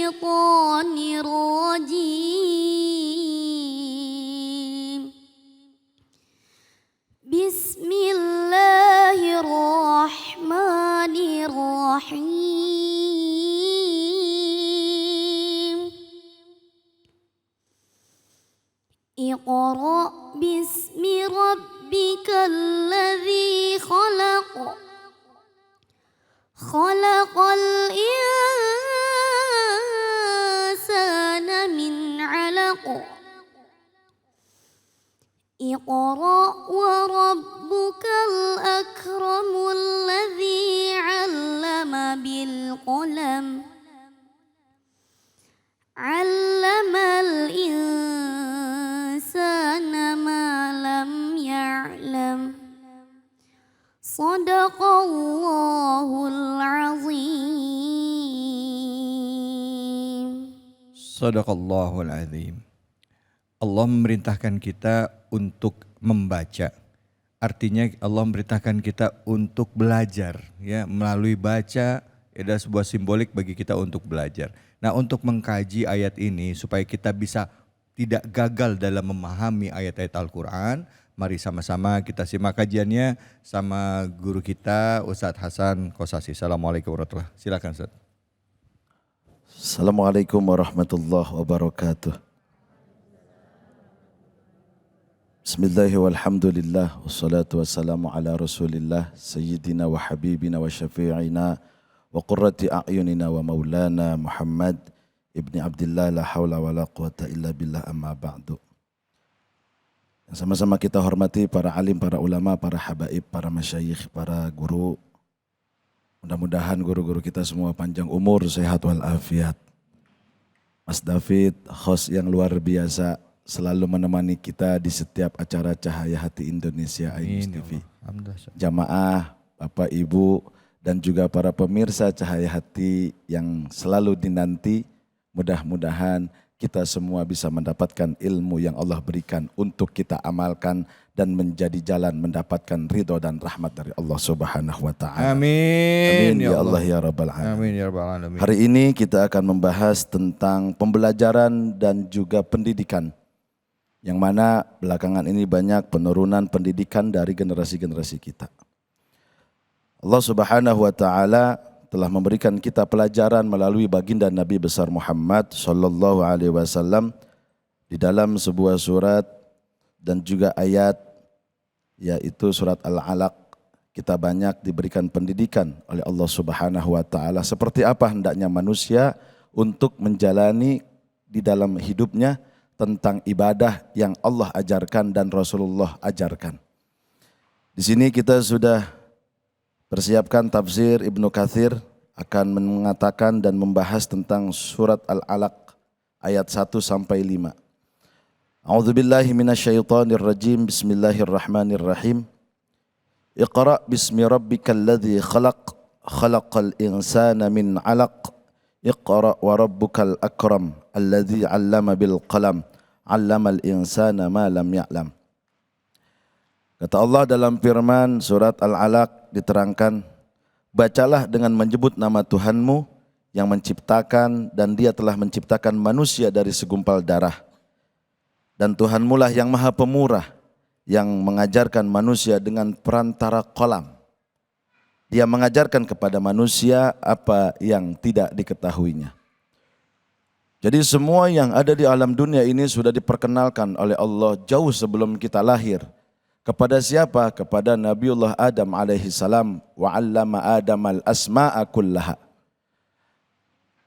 الشيطان الرجيم بسم الله الرحمن الرحيم اقرأ باسم ربك الذي خلق خلق الإنسان من علق اقرأ وربك الأكرم الذي علم بالقلم علم الإنسان ما لم يعلم Sadaqallahul azim. Sadaqallahul azim. Allah memerintahkan kita untuk membaca. Artinya Allah memerintahkan kita untuk belajar, ya, melalui baca ada sebuah simbolik bagi kita untuk belajar. Nah, untuk mengkaji ayat ini supaya kita bisa tidak gagal dalam memahami ayat-ayat Al-Qur'an, mari sama-sama kita simak kajiannya sama guru kita Ustadz Hasan Kosasi. Assalamualaikum warahmatullahi wabarakatuh. Silakan Ustadz. Assalamualaikum warahmatullahi wabarakatuh. Bismillahirrahmanirrahim. Walhamdulillah wassalatu wassalamu ala Rasulillah sayyidina wa habibina wa syafi'ina wa qurrati a'yunina wa maulana Muhammad ibni Abdillah la hawla wa la quwata illa billah amma ba'du. Yang sama-sama kita hormati para alim, para ulama, para habaib, para masyayikh, para guru. Mudah-mudahan guru-guru kita semua panjang umur, sehat walafiat. Mas David, host yang luar biasa, selalu menemani kita di setiap acara Cahaya Hati Indonesia Ainus TV. Jamaah, Bapak Ibu, dan juga para pemirsa Cahaya Hati yang selalu dinanti, mudah-mudahan kita semua bisa mendapatkan ilmu yang Allah berikan untuk kita amalkan dan menjadi jalan mendapatkan ridho dan rahmat dari Allah Subhanahu wa taala. Amin. Amin ya Allah ya rabbal alamin. Amin ya rabbal alamin. Hari ini kita akan membahas tentang pembelajaran dan juga pendidikan. Yang mana belakangan ini banyak penurunan pendidikan dari generasi-generasi kita. Allah Subhanahu wa taala telah memberikan kita pelajaran melalui baginda Nabi besar Muhammad sallallahu alaihi wasallam di dalam sebuah surat dan juga ayat, yaitu surat Al-Alaq. Kita banyak diberikan pendidikan oleh Allah Subhanahu wa taala seperti apa hendaknya manusia untuk menjalani di dalam hidupnya tentang ibadah yang Allah ajarkan dan Rasulullah ajarkan. Di sini kita sudah persiapkan tafsir Ibnu Katsir akan mengatakan dan membahas tentang surat Al-Alaq ayat 1 sampai 5. A'udzubillahi minasyaitonir rajim. Bismillahirrahmanirrahim. Iqra bismi rabbikal ladzi khalaq khalaqal insana min 'alaq. Iqra wa rabbukal akram alladzi 'allama bil qalam 'allamal insana ma lam ya'lam. Kata Allah dalam firman surat Al-Alaq diterangkan, bacalah dengan menyebut nama Tuhanmu yang menciptakan dan dia telah menciptakan manusia dari segumpal darah. Dan Tuhanmu lah yang maha pemurah yang mengajarkan manusia dengan perantara qalam. Dia mengajarkan kepada manusia apa yang tidak diketahuinya. Jadi semua yang ada di alam dunia ini sudah diperkenalkan oleh Allah jauh sebelum kita lahir. Kepada siapa? Kepada Nabiullah Adam alaihi salam. Wa 'allama Adam al-asma'a kullaha.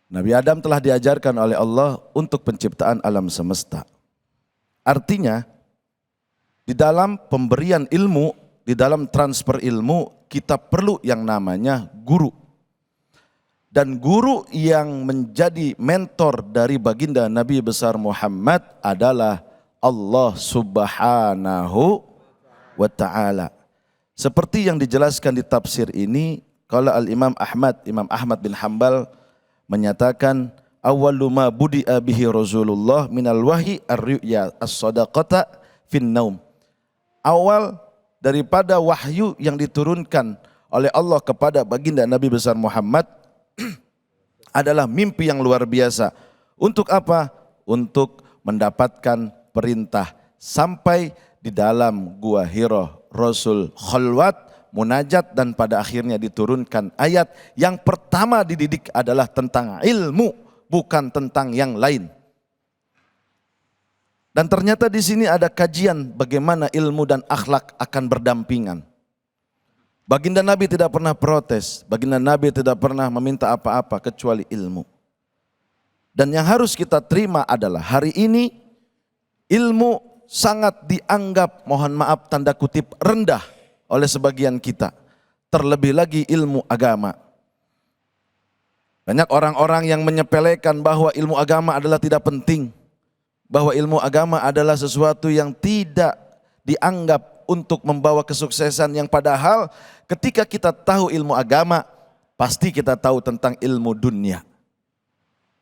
Nabi Adam telah diajarkan oleh Allah untuk penciptaan alam semesta. Artinya, di dalam pemberian ilmu, di dalam transfer ilmu, kita perlu yang namanya guru. Dan guru yang menjadi mentor dari baginda Nabi besar Muhammad adalah Allah Subhanahu wa ta'ala. Seperti yang dijelaskan di tafsir ini, kalau Imam Ahmad bin Hanbal menyatakan, awwalu ma budi'a bihi Rasulullah minal wahyi ar-ru'ya as-sadaqata fin naum. Awal daripada wahyu yang diturunkan oleh Allah kepada baginda Nabi besar Muhammad adalah mimpi yang luar biasa. Untuk apa? Untuk mendapatkan perintah. Sampai di dalam gua Hira, Rasul khalwat, munajat, dan pada akhirnya diturunkan ayat yang pertama dididik adalah tentang ilmu, bukan tentang yang lain. Dan ternyata di sini ada kajian bagaimana ilmu dan akhlak akan berdampingan. Baginda Nabi tidak pernah protes, baginda Nabi tidak pernah meminta apa-apa kecuali ilmu. Dan yang harus kita terima adalah hari ini ilmu sangat dianggap, mohon maaf tanda kutip, rendah oleh sebagian kita. Terlebih lagi ilmu agama. Banyak orang-orang yang menyepelekan bahwa ilmu agama adalah tidak penting. Bahwa ilmu agama adalah sesuatu yang tidak dianggap untuk membawa kesuksesan, yang padahal ketika kita tahu ilmu agama pasti kita tahu tentang ilmu dunia.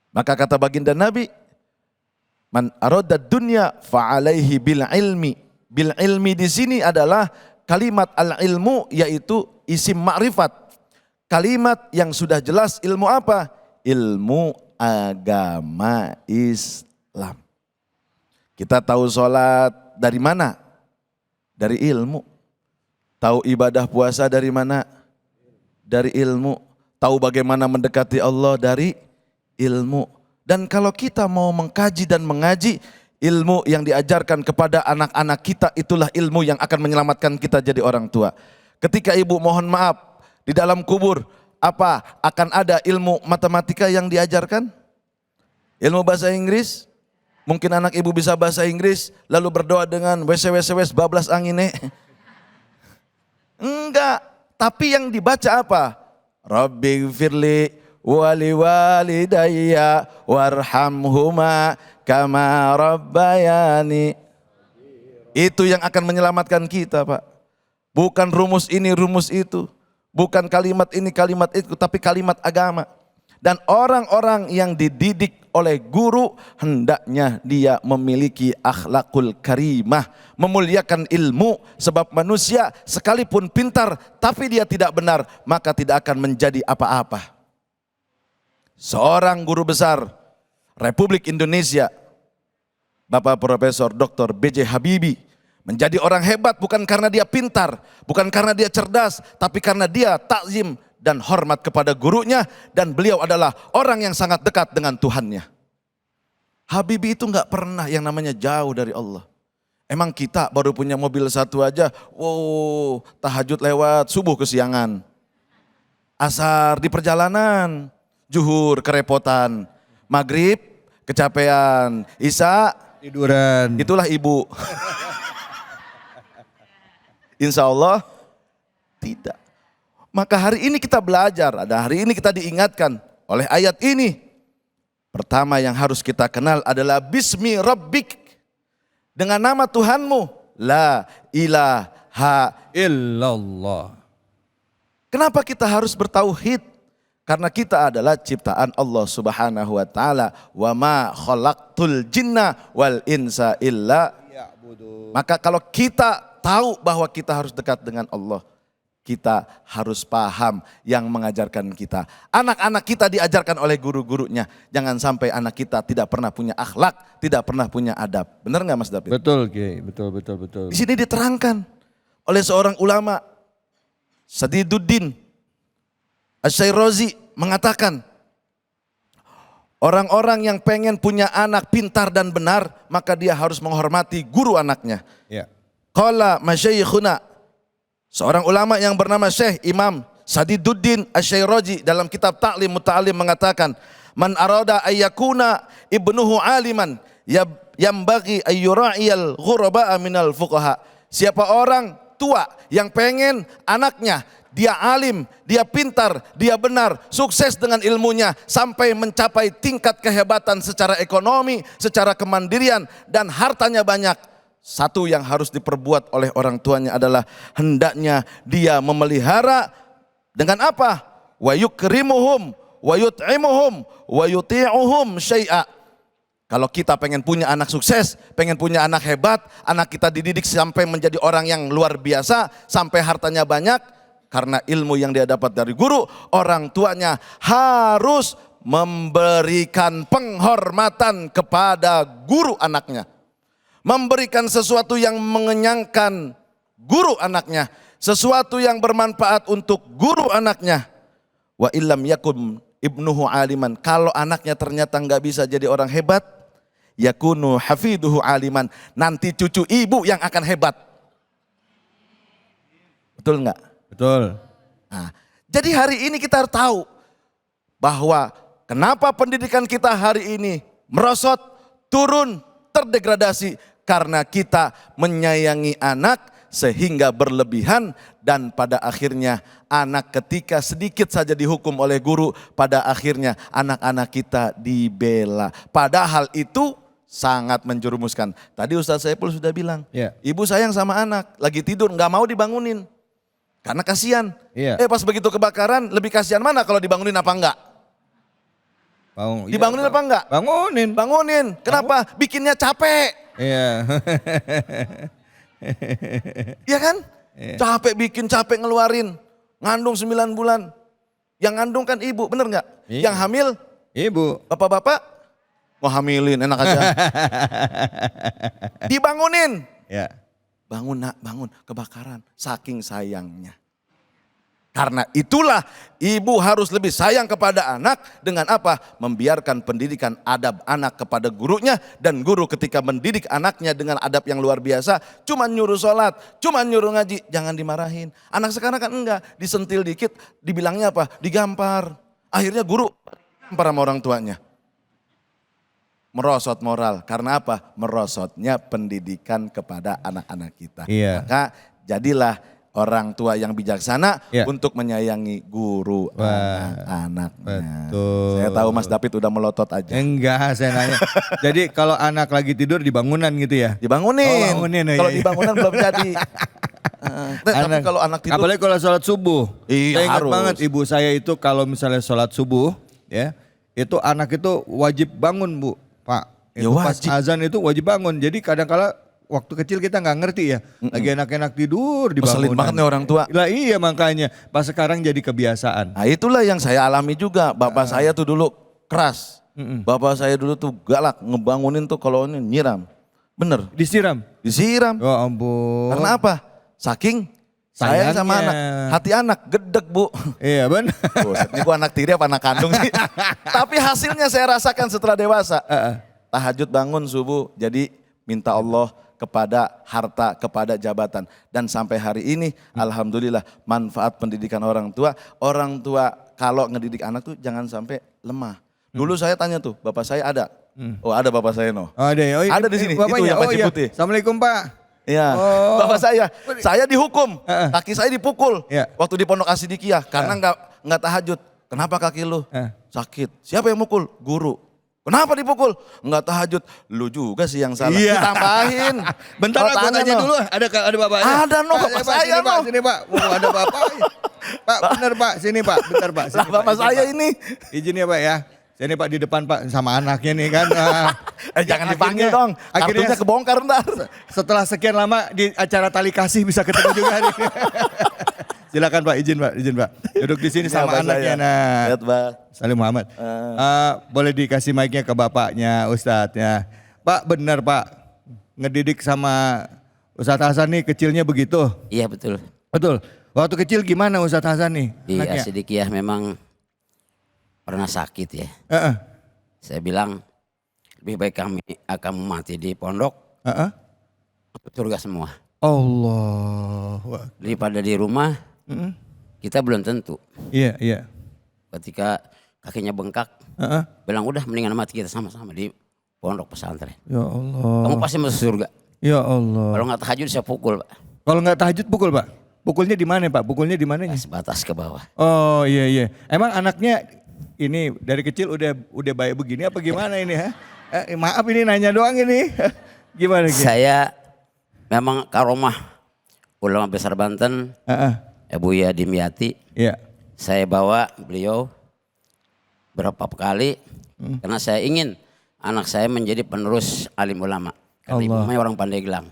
Maka kata baginda Nabi, man arada dunya fa'alaihi bil ilmi. Bil ilmi di sini adalah kalimat al ilmu, yaitu isim ma'rifat. Kalimat yang sudah jelas ilmu apa? Ilmu agama Islam. Kita tahu sholat dari mana? Dari ilmu. Tahu ibadah puasa dari mana? Dari ilmu. Tahu bagaimana mendekati Allah dari ilmu. Dan kalau kita mau mengkaji dan mengaji, ilmu yang diajarkan kepada anak-anak kita itulah ilmu yang akan menyelamatkan kita jadi orang tua. Ketika ibu mohon maaf di dalam kubur, apa akan ada ilmu matematika yang diajarkan? Ilmu bahasa Inggris? Mungkin anak ibu bisa bahasa Inggris lalu berdoa dengan wes bablas angine. Enggak, tapi yang dibaca apa? Rabbighfirli wali walidayya warhamhuma kama rabbayani. Itu yang akan menyelamatkan kita, Pak. Bukan rumus ini, rumus itu. Bukan kalimat ini, kalimat itu, tapi kalimat agama. Dan orang-orang yang dididik oleh guru hendaknya dia memiliki akhlakul karimah, memuliakan ilmu, sebab manusia sekalipun pintar tapi dia tidak benar maka tidak akan menjadi apa-apa. Seorang guru besar Republik Indonesia, Bapak Profesor Dr. B.J. Habibie, menjadi orang hebat bukan karena dia pintar, bukan karena dia cerdas, tapi karena dia takzim dan hormat kepada gurunya, dan beliau adalah orang yang sangat dekat dengan Tuhannya. Habibie itu enggak pernah yang namanya jauh dari Allah. Emang kita baru punya mobil satu aja, wow, tahajud lewat, subuh kesiangan. Asar di perjalanan, zuhur kerepotan, maghrib kecapean, isya tiduran. Itulah ibu. Insya Allah tidak. Maka hari ini kita belajar, ada hari ini kita diingatkan oleh ayat ini. Pertama yang harus kita kenal adalah bismi rabbik. Dengan nama Tuhanmu, la ilaha Illallah. Kenapa kita harus bertauhid? Karena kita adalah ciptaan Allah Subhanahu wa taala. Wa ma khalaqtul jinna wal insa illa. Maka kalau kita tahu bahwa kita harus dekat dengan Allah, kita harus paham yang mengajarkan kita. Anak-anak kita diajarkan oleh guru-gurunya. Jangan sampai anak kita tidak pernah punya akhlak, tidak pernah punya adab. Benar nggak Mas David? Betul, Kiai. Betul. Di sini diterangkan oleh seorang ulama, Sadiduddin Asy-Syairazi, mengatakan, orang-orang yang pengen punya anak pintar dan benar, maka dia harus menghormati guru anaknya. Ya. Qala masyayikhuna, seorang ulama yang bernama Syekh Imam Sadiduddin Asy-Syairazi dalam kitab Ta'lim Muta'alim mengatakan, man arada ayyakuna ibnuhu aliman yambaghi ayyura'iyal ghuraba'a minal fuqaha. Siapa orang tua yang pengen anaknya dia alim, dia pintar, dia benar, sukses dengan ilmunya sampai mencapai tingkat kehebatan secara ekonomi, secara kemandirian dan hartanya banyak. Satu yang harus diperbuat oleh orang tuanya adalah hendaknya dia memelihara dengan apa? Wa yukrimuhum wa yut'imuhum wa yuti'uhum syai'a. Kalau kita pengen punya anak sukses, pengen punya anak hebat, anak kita dididik sampai menjadi orang yang luar biasa, sampai hartanya banyak, karena ilmu yang dia dapat dari guru, orang tuanya harus memberikan penghormatan kepada guru anaknya. Memberikan sesuatu yang mengenyangkan guru anaknya. Sesuatu yang bermanfaat untuk guru anaknya. Wa illam yakun ibnuhu aliman. Kalau anaknya ternyata nggak bisa jadi orang hebat, yakunu hafiduhu aliman. Nanti cucu ibu yang akan hebat. Betul nggak? Betul. Nah, jadi hari ini kita harus tahu bahwa kenapa pendidikan kita hari ini merosot, turun, terdegradasi. Karena kita menyayangi anak sehingga berlebihan dan pada akhirnya anak ketika sedikit saja dihukum oleh guru, pada akhirnya anak-anak kita dibela. Padahal itu sangat menjerumuskan. Tadi Ustaz Saiful sudah bilang, ibu sayang sama anak, lagi tidur nggak mau dibangunin. Karena kasihan. Pas begitu kebakaran lebih kasihan mana kalau dibangunin apa enggak? Dibangunin apa enggak? Bangunin. Kenapa? Bikinnya capek. Iya. Iya kan? Capek bikin, capek ngeluarin. Ngandung 9 bulan. Yang ngandung kan ibu, bener nggak? Yang hamil? Ibu. Bapak-bapak? Mau hamilin, enak aja. Dibangunin. Ya. Bangun nak, bangun. Kebakaran. Saking sayangnya. Karena itulah ibu harus lebih sayang kepada anak dengan apa? Membiarkan pendidikan adab anak kepada gurunya, dan guru ketika mendidik anaknya dengan adab yang luar biasa, cuma nyuruh sholat, cuma nyuruh ngaji, jangan dimarahin. Anak sekarang kan enggak, disentil dikit, dibilangnya apa? Digampar. Akhirnya guru gampar sama orang tuanya. Merosot moral, karena apa? Merosotnya pendidikan kepada anak-anak kita. Maka jadilah orang tua yang bijaksana untuk menyayangi guru anak-anaknya. Betul. Saya tahu Mas David udah melotot aja. Enggak, saya nanya. Jadi kalau anak lagi tidur di bangunan gitu ya? Dibangunin. Kalau di bangunan belum jadi. Tapi kalau anak tidur. Apalagi kalau sholat subuh. Iya, saya ingat harus. banget ibu saya itu kalau misalnya sholat subuh ya, itu anak itu wajib bangun Bu, Pak. Itu pas azan itu wajib bangun. Jadi kadang-kala waktu kecil kita nggak ngerti ya, lagi enak-enak tidur di bangunan. Ngeselin banget nih orang tua. Lah iya makanya, pas sekarang jadi kebiasaan. Nah itulah yang saya alami juga. Bapak saya tuh dulu keras. Bapak saya dulu tuh galak, ngebangunin tuh kalau ini nyiram. Bener. Disiram? Disiram. Ya ampun. Karena apa? Saking sayang sama anak. Hati anak gedek Bu. Iya benar. Ini gua anak tiri apa anak kandung sih. Tapi hasilnya saya rasakan setelah dewasa. Tahajud bangun subuh, jadi minta Allah kepada harta, kepada jabatan. Dan sampai hari ini alhamdulillah manfaat pendidikan orang tua. Orang tua kalau ngedidik anak tuh jangan sampai lemah. Dulu saya tanya tuh, bapak saya ada? Oh ada bapak saya no. Ada ya? Oh, ada di sini, itu yang baju putih. Assalamualum Pak. Iya, bapak saya dihukum, kaki saya dipukul. Waktu di Pondok Asidikiyah karena nggak tahajud. Kenapa kaki lu? Sakit. Siapa yang mukul? Guru. Kenapa dipukul? Enggak tahajud. Lu juga sih yang salah. Ditambahin. Bentar aku tanya dulu. Ada bapaknya? Ada no, bapak saya no. Sini Pak. Ada bapaknya. Pak bener Pak. Sini Pak. Bentar Pak. Sini, bapak Pak, saya Pak. ini. Izin ya Pak ya. Sini Pak di depan Pak sama anaknya nih kan. Jangan dipanggil dong. Kartunya kebongkar ntar. Setelah sekian lama di acara tali kasih bisa ketemu juga hari ini. Silakan Pak, izin Pak. Duduk di sini sama anaknya. Nah, Salim Muhammad. Boleh dikasih mic-nya ke bapaknya, Ustadz ya. Pak benar Pak, ngedidik sama Ustadz Hasan nih kecilnya begitu? Iya betul. Betul. Waktu kecil gimana Ustadz Hasan nih? Di Asidikiyah memang pernah sakit ya. Saya bilang lebih baik kami akan mati di pondok, surga semua. Allah. Daripada di rumah. Kita belum tentu. Iya. Ketika kakinya bengkak, bilang udah mendingan mati kita sama-sama di pondok pesantren. Ya Allah. Kamu pasti masuk surga. Ya Allah. Kalau nggak tahajud saya pukul Pak. Kalau nggak tahajud pukul Pak? Pukulnya di mana Pak? Pukulnya di mananya? Sebatas ke bawah. Oh iya. Emang anaknya ini dari kecil udah baik begini apa gimana ini ha? Maaf ini nanya doang ini. Gimana? Saya memang karomah ulama besar Banten. Buya Dimyati, saya bawa beliau berapa kali karena saya ingin anak saya menjadi penerus alim ulama. Karena ibunya orang Pandeglang.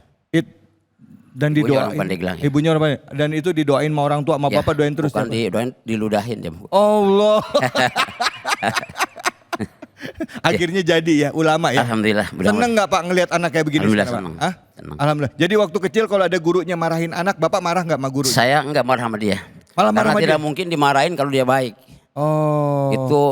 Dan didoain. Ibunya orang Pandeglang. Dan itu didoain sama orang tua, sama bapak doain terus. Bukan diludahin dia. Allah. Akhirnya jadi ya ulama ya. Alhamdulillah. Seneng nggak Pak ngelihat anak kayak begini? Alhamdulillah sekarang, seneng. Pak? Hah? Seneng. Alhamdulillah. Jadi waktu kecil kalau ada gurunya marahin anak, Bapak marah nggak sama guru? Saya enggak marah sama dia. Malah marah Karena sama tidak dia? mungkin dimarahin kalau dia baik. Oh. Itu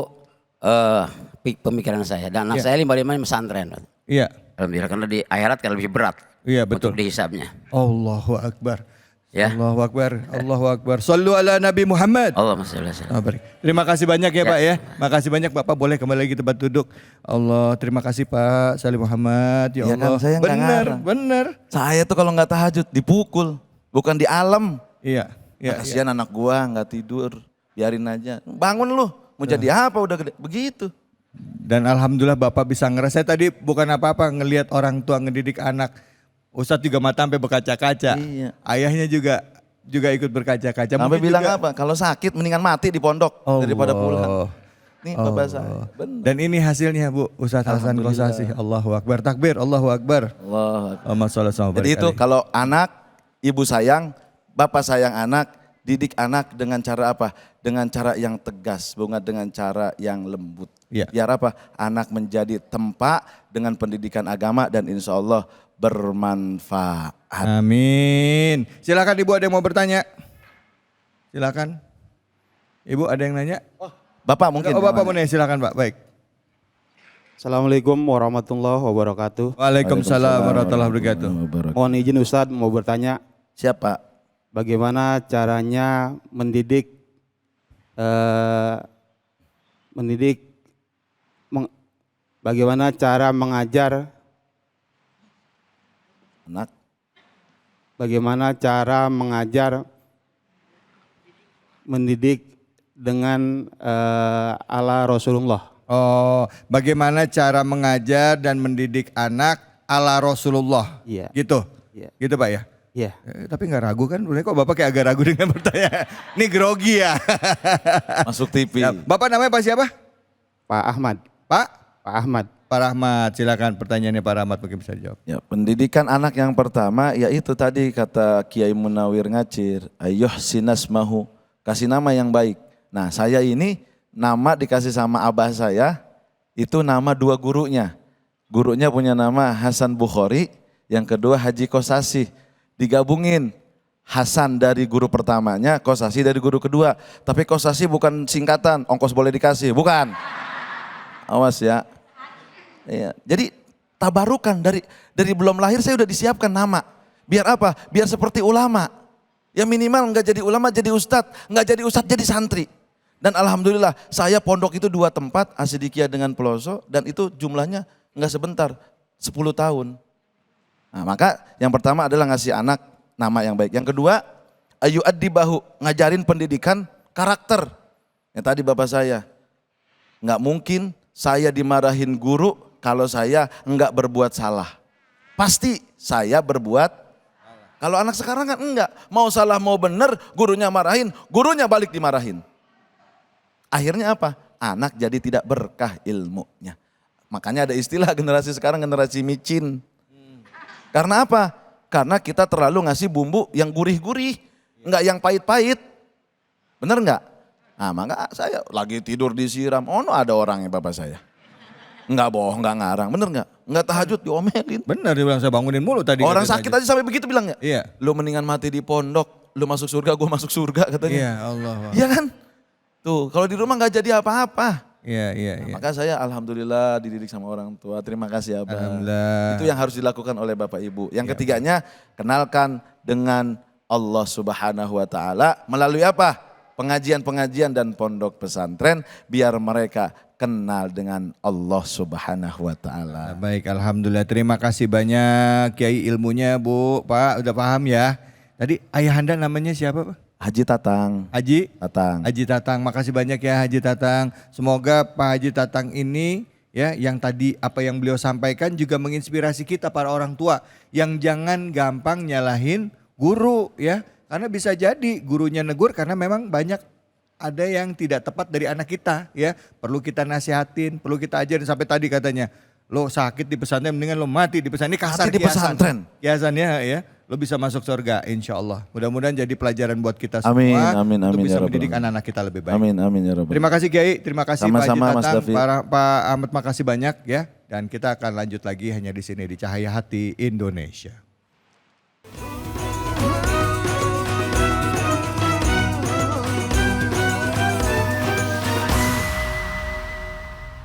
pemikiran saya. Dan anak saya 55 pesantren. Iya. Alhamdulillah karena di akhirat kan lebih berat. Iya betul. Untuk dihisabnya. Allahu Akbar. Ya. Allahu Akbar. Allahu Akbar. Sallu ala Nabi Muhammad. Allahumma sholli ala Oh, baik. Terima kasih banyak ya, Pak ya. Makasih banyak Bapak, boleh kembali lagi tempat duduk. Allah, terima kasih Pak Salim Muhammad. Ya Iya kan, Allah. saya nggak bener, ngarang. bener. Saya tuh kalau nggak tahajud dipukul, bukan di alam. Iya, iya. Kasihan anak gua nggak tidur, biarin aja. Bangun lu, mau jadi apa udah gede, begitu. Dan alhamdulillah Bapak bisa ngerasain tadi bukan apa-apa ngelihat orang tua ngedidik anak. Ustadz juga mata sampai berkaca-kaca. Iya. Ayahnya juga ikut berkaca-kaca. Sampai Mungkin bilang juga, apa? Kalau sakit mendingan mati di pondok daripada pulang. Nih bapak saya, Allah. benar. Dan ini hasilnya Bu, Ustadz Hasan Kosasi. Allahu Akbar, takbir, Allahu Akbar. Allah. Allahumma sholli wa Jadi barik itu alaih. kalau anak, ibu sayang, bapak sayang anak, didik anak dengan cara apa? Dengan cara yang tegas, bukan dengan cara yang lembut. Iya. Biar apa? Anak menjadi tempa dengan pendidikan agama dan insya Allah bermanfaat. Amin. Silakan Ibu, ada yang mau bertanya? Silakan. Ibu ada yang nanya? Bapak mungkin. Oh, Bapak mau nanya, silakan Pak. Baik. Assalamualaikum warahmatullahi wabarakatuh. Waalaikumsalam warahmatullahi wabarakatuh. Mohon izin Ustadz mau bertanya, Siapa? bagaimana caranya mendidik bagaimana cara mengajar, Anak. bagaimana cara mengajar, mendidik dengan ala Rasulullah. Oh, bagaimana cara mengajar dan mendidik anak ala Rasulullah? Iya. Gitu. Iya. Gitu Pak ya? Iya. Tapi nggak ragu kan? Udah kok Bapak kayak agak ragu dengan pertanyaan. Ini grogi ya. Masuk TV. Ya, Bapak namanya Pak siapa? Pak Ahmad. Pak? Pak Ahmad. Pak Rahmat, silakan pertanyaannya Pak Rahmat mungkin bisa jawab. Ya, pendidikan anak yang pertama yaitu tadi kata Kiai Munawir Ngacir, ayyuh sinasmahu, kasih nama yang baik. Nah saya ini nama dikasih sama abah saya, itu nama dua gurunya. Gurunya punya nama Hasan Bukhari, yang kedua Haji Kosasi. Digabungin, Hasan dari guru pertamanya, Kosasi dari guru kedua. Tapi Kosasi bukan singkatan, ongkos boleh dikasih, bukan. Awas ya. Iya. Jadi tabarukan dari belum lahir saya udah disiapkan nama. Biar apa? Biar seperti ulama. Ya minimal nggak jadi ulama jadi ustadz, nggak jadi ustadz jadi santri. Dan alhamdulillah saya pondok itu 2 tempat, Asidikia dengan Peloso, dan itu jumlahnya nggak sebentar, 10 tahun. Nah maka yang pertama adalah ngasih anak nama yang baik. Yang kedua, ayu addibahu, ngajarin pendidikan karakter. Yang tadi bapak saya, nggak mungkin saya dimarahin guru kalau saya enggak berbuat salah. Pasti saya berbuat. Kalau anak sekarang kan enggak. Mau salah mau benar gurunya marahin, gurunya balik dimarahin. Akhirnya apa? Anak jadi tidak berkah ilmunya. Makanya ada istilah generasi sekarang generasi micin. Karena apa? Karena kita terlalu ngasih bumbu yang gurih-gurih. Enggak yang pahit-pahit. Bener enggak? Nah maka saya lagi tidur disiram. Oh no, ada orangnya bapak saya. Enggak bohong, enggak ngarang. Bener enggak? Enggak tahajud diomelin. Benar dia bilang saya bangunin mulu tadi. Orang katanya. sakit aja sampai begitu bilang ya. Iya. Lu mendingan mati di pondok. Lu masuk surga, gua masuk surga katanya. Iya Allah. Iya kan? Tuh kalau di rumah enggak jadi apa-apa. Iya, iya, iya. Maka saya alhamdulillah dididik sama orang tua. Terima kasih Abah. Alhamdulillah. Itu yang harus dilakukan oleh Bapak Ibu. Yang ketiganya kenalkan dengan Allah Subhanahu wa taala melalui apa? Pengajian-pengajian dan pondok pesantren biar mereka kenal dengan Allah Subhanahu wa taala. Baik, alhamdulillah. Terima kasih banyak Kiai ilmunya, Bu. Pak, udah paham ya? Tadi ayahanda namanya siapa, Pak? Haji Tatang. Haji? Tatang. Haji Tatang. Makasih banyak ya Haji Tatang. Semoga Pak Haji Tatang ini ya yang tadi apa yang beliau sampaikan juga menginspirasi kita para orang tua yang jangan gampang nyalahin guru ya. Karena bisa jadi gurunya negur karena memang banyak ada yang tidak tepat dari anak kita ya. Perlu kita nasihatin, perlu kita ajarin sampai tadi katanya. Lo sakit di pesantren mendingan lo mati di pesantren. Ini kasar Mati di pesantren. Kiasannya ya. lo bisa masuk surga insya Allah. Mudah-mudahan jadi pelajaran buat kita Amin, semua amin, untuk amin, bisa ya Rabbal mendidik alamin. anak-anak kita lebih baik. Amin, amin ya Rabbal. Terima kasih Kiai, terima kasih Sama-sama, Pak Mas Haji David. Tatang, Pak Ahmad makasih banyak ya. Dan kita akan lanjut lagi hanya di sini di Cahaya Hati Indonesia.